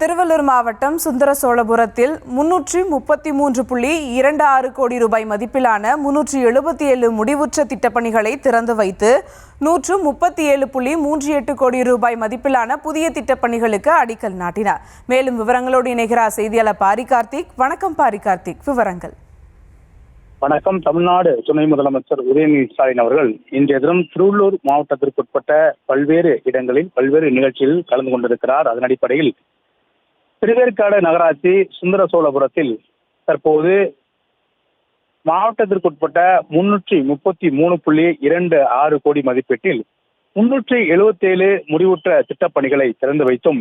திருவள்ளூர் மாவட்டம் சுந்தர சோழபுரத்தில் 333.26 கோடி ரூபாய் மதிப்பிலான 377 முடிவுற்ற திட்டப்பணிகளை திறந்து வைத்து 137.38 கோடி ரூபாய் மதிப்பிலான புதிய திட்டப்பணிகளுக்கு அடிக்கல் நாட்டினார். மேலும் விவரங்களோடு இணைகிறார் செய்தியாளர் பாரி கார்த்திக். வணக்கம் பாரி கார்த்திக், விவரங்கள். வணக்கம். தமிழ்நாடு துணை முதலமைச்சர் உதயநிதி ஸ்டாலின் அவர்கள் இன்றைய தினம் திருவள்ளூர் மாவட்டத்திற்குட்பட்ட பல்வேறு இடங்களில் பல்வேறு நிகழ்ச்சியில் கலந்து கொண்டிருக்கிறார். அதன் அடிப்படையில் திருவேற்காடு நகராட்சி சுந்தர சோழபுரத்தில் தற்போது மாவட்டத்திற்குட்பட்ட 333.26 கோடி மதிப்பீட்டில் 377 முடிவுற்ற திட்டப்பணிகளை திறந்து வைத்தும்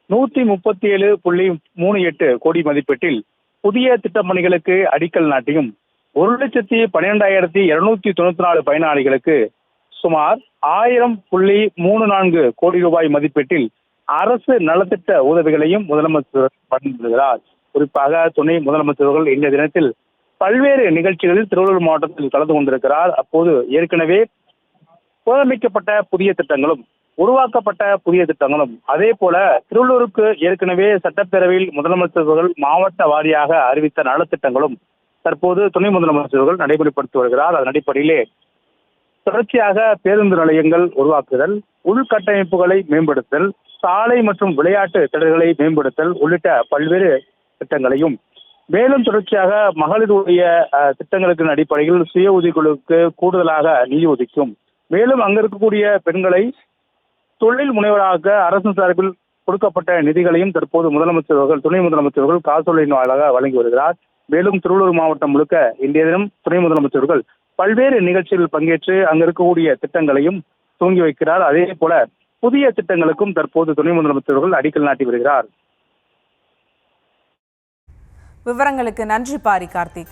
137.38 கோடி மதிப்பீட்டில் புதிய திட்டப்பணிகளுக்கு அடிக்கல் நாட்டியும் 1,12,294 பயனாளிகளுக்கு சுமார் 1000.34 கோடி ரூபாய் மதிப்பீட்டில் அரசு நலத்திட்ட உதவிகளையும் முதலமைச்சர் வழங்குகிறார். குறிப்பாக துணை முதலமைச்சர்கள் இந்த தினத்தில் பல்வேறு நிகழ்ச்சிகளில் திருவள்ளூர் மாவட்டத்தில் கலந்து கொண்டிருக்கிறார். அப்போது ஏற்கனவே புனரமைக்கப்பட்ட புதிய திட்டங்களும் உருவாக்கப்பட்ட புதிய திட்டங்களும் அதே போல திருவள்ளூருக்கு ஏற்கனவே சட்டப்பேரவையில் முதலமைச்சர்கள் மாவட்ட வாரியாக அறிவித்த நலத்திட்டங்களும் தற்போது துணை முதலமைச்சர்கள் நடைமுறைப்படுத்தி வருகிறார். அதன் அடிப்படையிலே தொடர்ச்சியாக பேருந்து நிலையங்கள் உருவாக்குதல், உள்கட்டமைப்புகளை மேம்படுத்தல், சாலை மற்றும் விளையாட்டு திடல்களை மேம்படுத்தல் உள்ளிட்ட பல்வேறு திட்டங்களையும் மேலும் தொடர்ச்சியாக மகளிருடைய திட்டங்களுக்கு அடிப்படையில் சுய உதவிக்குழுவுக்கு கூடுதலாக நிதி ஒதுக்கும், மேலும் அங்க இருக்கக்கூடிய பெண்களை தொழில் முனைவராக அரசு சார்பில் கொடுக்கப்பட்ட நிதிகளையும் தற்போது முதலமைச்சர்கள் துணை முதலமைச்சர்கள் காசோலையின் வாயிலாக வழங்கி வருகிறார். மேலும் திருவள்ளூர் மாவட்டம் முழுக்க இன்றைய தினம் துணை முதலமைச்சர்கள் பல்வேறு நிகழ்ச்சிகளில் பங்கேற்று அங்க இருக்கக்கூடிய திட்டங்களையும் துவங்கி வைக்கிறார். அதே போல புதிய திட்டங்களுக்கும் தற்போது துணை முதலமைச்சர்கள் அடிக்கல் நாட்டி வருகிறார். விவரங்களுக்கு நன்றி பாரி கார்த்திக்.